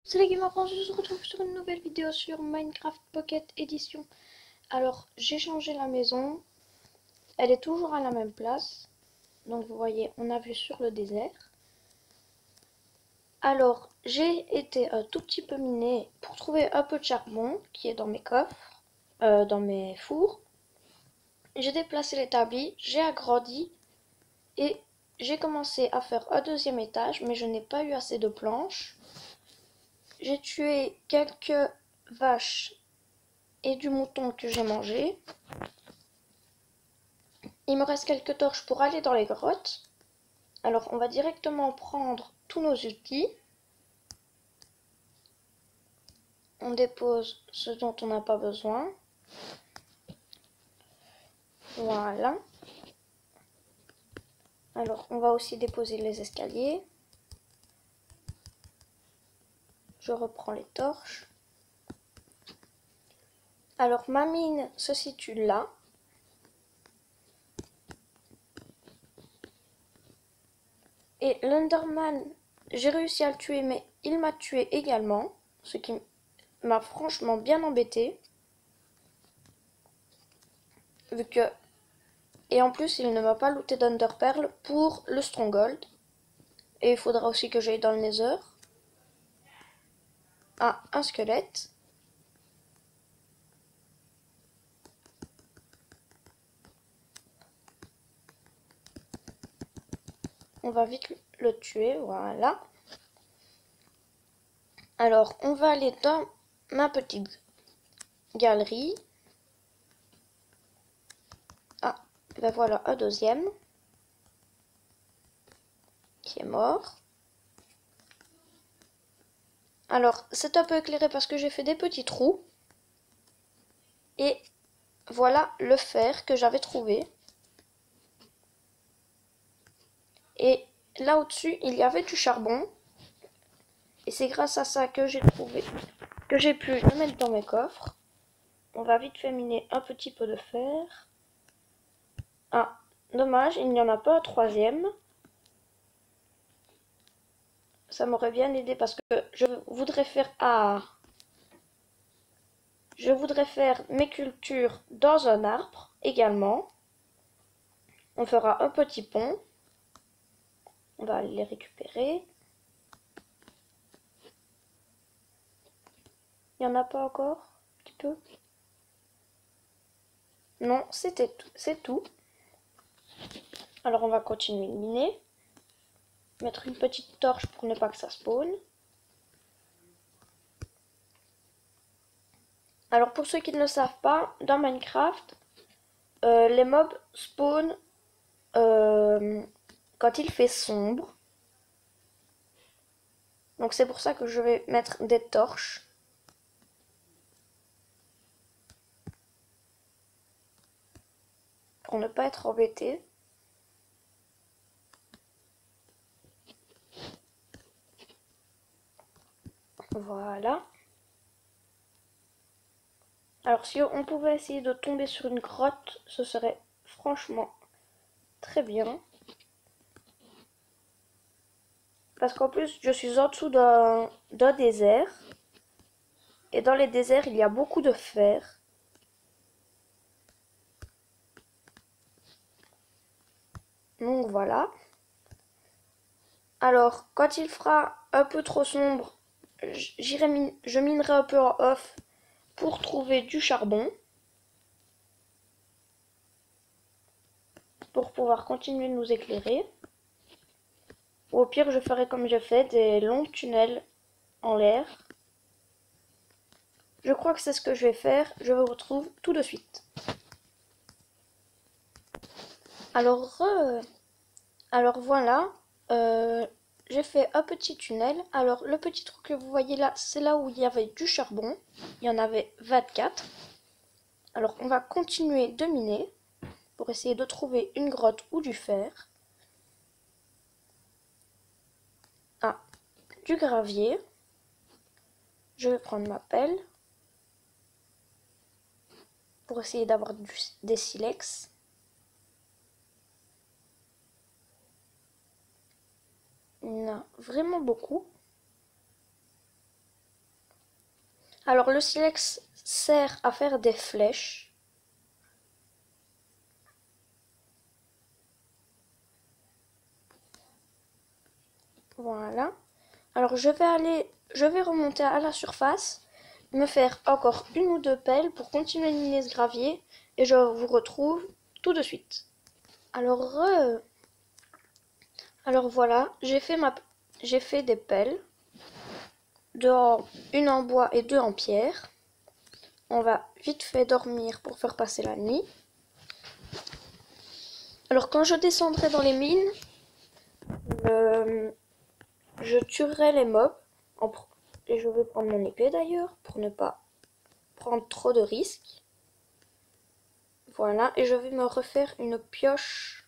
C'est les gamers, je se retrouve sur une nouvelle vidéo sur Minecraft Pocket Edition. Alors, j'ai changé la maison. Elle est toujours à la même place. Donc, vous voyez, on a vu sur le désert. Alors, j'ai été un tout petit peu miné pour trouver un peu de charbon qui est dans mes coffres, dans mes fours. J'ai déplacé l'établi, j'ai agrandi et j'ai commencé à faire un deuxième étage, mais je n'ai pas eu assez de planches. J'ai tué quelques vaches et du mouton que j'ai mangé. Il me reste quelques torches pour aller dans les grottes. Alors on va directement prendre tous nos outils. On dépose ce dont on n'a pas besoin. Voilà. Alors on va aussi déposer les escaliers. Je reprends les torches. Alors ma mine se situe là. Et l'Enderman, j'ai réussi à le tuer, mais il m'a tué également. Ce qui m'a franchement bien embêté. Vu que... Et en plus, il ne m'a pas looté d'Enderpearl pour le Stronghold. Et il faudra aussi que j'aille dans le Nether. Ah, un squelette. On va vite le tuer, voilà. Alors, on va aller dans ma petite galerie. Ah, ben voilà un deuxième qui est mort. Alors, c'est un peu éclairé parce que j'ai fait des petits trous. Et voilà le fer que j'avais trouvé. Et là au-dessus, il y avait du charbon. Et c'est grâce à ça que j'ai trouvé, que j'ai pu le mettre dans mes coffres. On va vite fait miner un petit peu de fer. Ah, dommage, il n'y en a pas un troisième. Ça m'aurait bien aidé parce que je voudrais faire... Ah, je voudrais faire mes cultures dans un arbre également. On fera un petit pont. On va les récupérer. Il n'y en a pas encore? Un petit peu? Non, c'était tout. C'est tout. Alors on va continuer de miner. Mettre une petite torche pour ne pas que ça spawn. Alors pour ceux qui ne le savent pas, dans Minecraft, les mobs spawnent quand il fait sombre. Donc c'est pour ça que je vais mettre des torches. Pour ne pas être embêté. Voilà. Alors si on pouvait essayer de tomber sur une grotte, ce serait franchement très bien. Parce qu'en plus, je suis en dessous d'un désert. Et dans les déserts, il y a beaucoup de fer. Donc voilà. Alors, quand il fera un peu trop sombre, je minerai un peu en off pour trouver du charbon. Pour pouvoir continuer de nous éclairer. Ou au pire, je ferai comme je fais, des longs tunnels en l'air. Je crois que c'est ce que je vais faire. Je vous retrouve tout de suite. Alors, voilà. J'ai fait un petit tunnel. Alors, le petit trou que vous voyez là, c'est là où il y avait du charbon. Il y en avait 24. Alors, on va continuer de miner pour essayer de trouver une grotte ou du fer. Ah, du gravier. Je vais prendre ma pelle pour essayer d'avoir des silex. Il y en a vraiment beaucoup. Alors le silex sert à faire des flèches. Voilà. Alors je vais remonter à la surface, me faire encore une ou deux pelles pour continuer de miner ce gravier et je vous retrouve tout de suite. Alors voilà, j'ai fait des pelles, une en bois et deux en pierre. On va vite fait dormir pour faire passer la nuit. Alors quand je descendrai dans les mines, je tuerai les mobs. Et je vais prendre mon épée d'ailleurs pour ne pas prendre trop de risques. Voilà, et je vais me refaire une pioche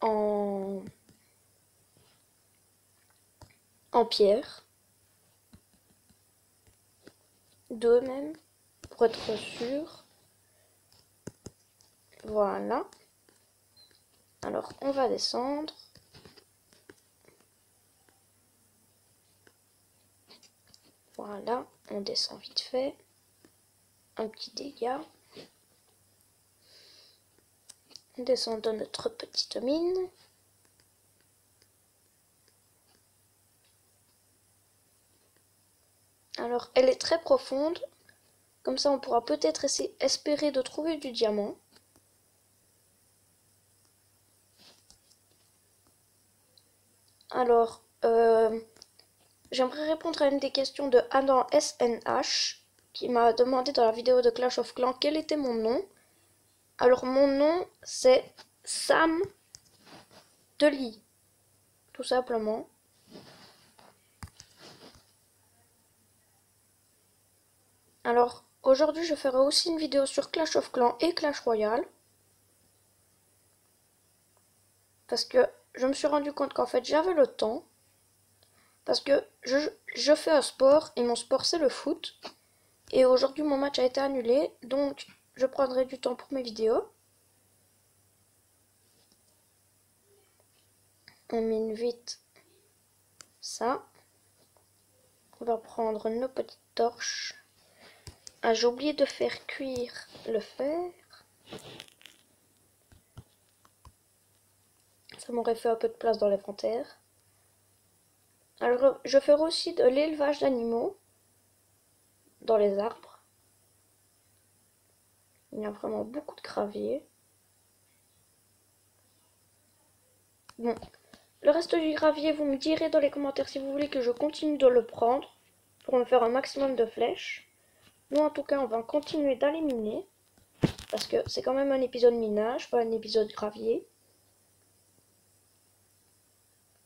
en pierre. Deux même, pour être sûr. Voilà. Alors, on va descendre. Voilà, on descend vite fait. Un petit dégât. On descend dans notre petite mine. Alors, elle est très profonde. Comme ça, on pourra peut-être espérer de trouver du diamant. Alors, j'aimerais répondre à une des questions de Adam SNH qui m'a demandé dans la vidéo de Clash of Clans quel était mon nom. Alors, mon nom, c'est Sam Deli, tout simplement. Alors, aujourd'hui, je ferai aussi une vidéo sur Clash of Clans et Clash Royale. Parce que je me suis rendu compte qu'en fait, j'avais le temps. Parce que je fais un sport, et mon sport, c'est le foot. Et aujourd'hui, mon match a été annulé, donc je prendrai du temps pour mes vidéos. On mine vite ça. On va prendre nos petites torches. Ah, j'ai oublié de faire cuire le fer. Ça m'aurait fait un peu de place dans l'inventaire. Alors, je ferai aussi de l'élevage d'animaux dans les arbres. Il y a vraiment beaucoup de gravier. Bon, le reste du gravier, vous me direz dans les commentaires si vous voulez que je continue de le prendre pour me faire un maximum de flèches. Nous, en tout cas, on va continuer d'aller miner parce que c'est quand même un épisode minage, pas un épisode gravier.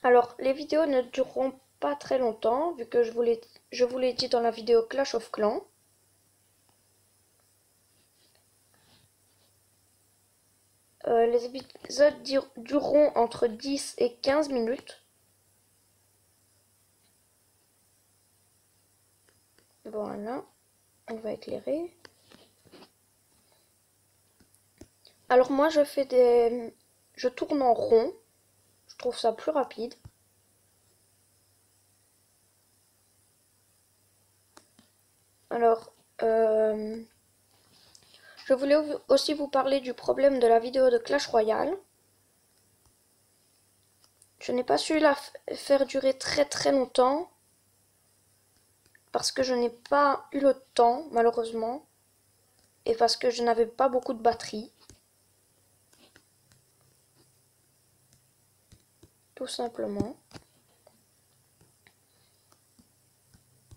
Alors, les vidéos ne dureront pas très longtemps, vu que je vous l'ai dit dans la vidéo Clash of Clans. Les épisodes dureront entre 10 et 15 minutes. Voilà, on va éclairer. Alors moi je tourne en rond, je trouve ça plus rapide. Alors, je voulais aussi vous parler du problème de la vidéo de Clash Royale. Je n'ai pas su la faire durer très longtemps parce que je n'ai pas eu le temps, malheureusement, et parce que je n'avais pas beaucoup de batterie. Tout simplement.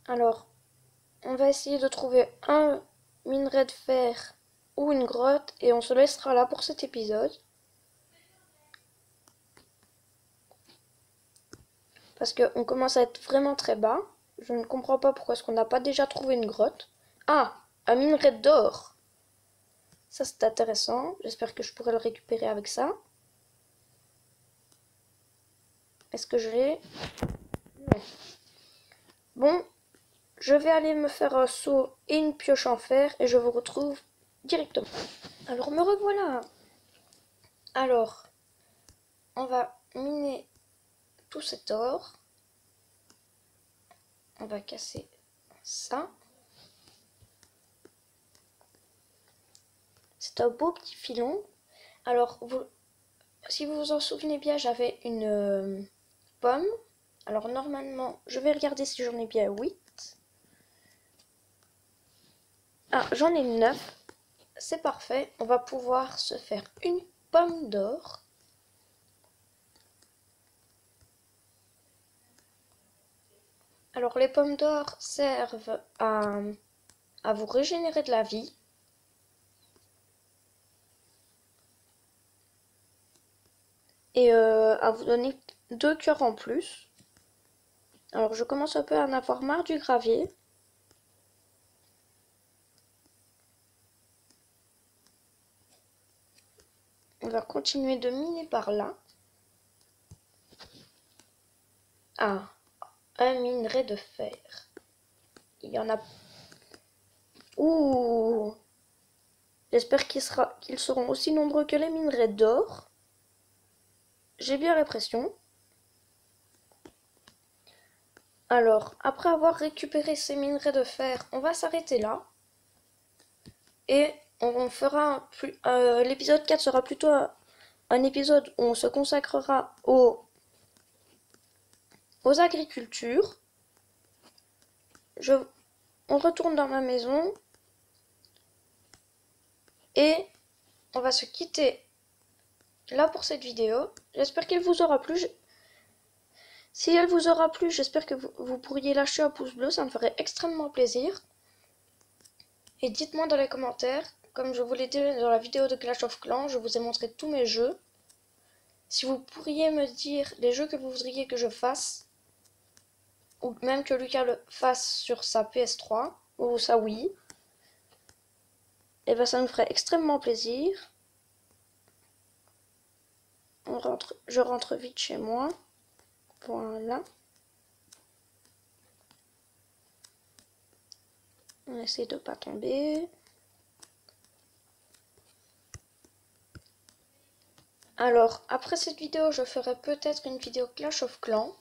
Alors, on va essayer de trouver un minerai de fer ou une grotte et on se laissera là pour cet épisode. Parce qu'on commence à être vraiment très bas. Je ne comprends pas pourquoi est-ce qu'on n'a pas déjà trouvé une grotte. Ah, un minerai d'or. Ça c'est intéressant. J'espère que je pourrai le récupérer avec ça. Est-ce que je l'ai? Non. Bon, je vais aller me faire un seau et une pioche en fer et je vous retrouve directement. Alors me revoilà. Alors, on va miner tout cet or. On va casser ça. C'est un beau petit filon. Alors, si vous vous en souvenez bien, j'avais une pomme. Alors, normalement, je vais regarder si j'en ai bien 8. Ah, j'en ai 9. C'est parfait. On va pouvoir se faire une pomme d'or. Alors, les pommes d'or servent à vous régénérer de la vie. Et à vous donner 2 cœurs en plus. Alors, je commence un peu à en avoir marre du gravier. On va continuer de miner par là. Ah, un minerai de fer. Il y en a... Ouh! J'espère qu'ils seront aussi nombreux que les minerais d'or. J'ai bien l'impression. Alors, après avoir récupéré ces minerais de fer, on va s'arrêter là. Et on fera l'épisode 4 sera plutôt un épisode où on se consacrera aux agricultures. On retourne dans ma maison. Et on va se quitter là pour cette vidéo. J'espère qu'elle vous aura plu. Si elle vous aura plu, j'espère que vous pourriez lâcher un pouce bleu, ça me ferait extrêmement plaisir. Et dites-moi dans les commentaires, comme je vous l'ai dit dans la vidéo de Clash of Clans, je vous ai montré tous mes jeux. Si vous pourriez me dire les jeux que vous voudriez que je fasse, ou même que Lucas le fasse sur sa PS3 ou sa Wii, et ben ça me ferait extrêmement plaisir. Je rentre vite chez moi. Voilà. On essaie de pas tomber. Alors, après cette vidéo, je ferai peut-être une vidéo Clash of Clans.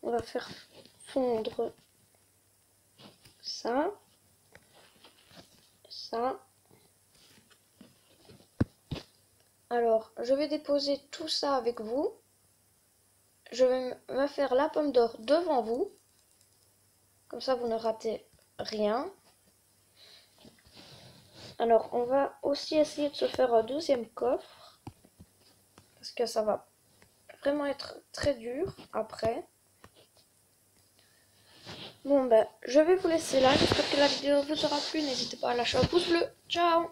On va faire fondre ça. Ça. Alors, je vais déposer tout ça avec vous. Je vais me faire la pomme d'or devant vous. Comme ça, vous ne ratez rien. Alors, on va aussi essayer de se faire un deuxième coffre. Parce que ça va vraiment être très dur après. Bon, ben, je vais vous laisser là. J'espère que la vidéo vous aura plu. N'hésitez pas à lâcher un pouce bleu. Ciao!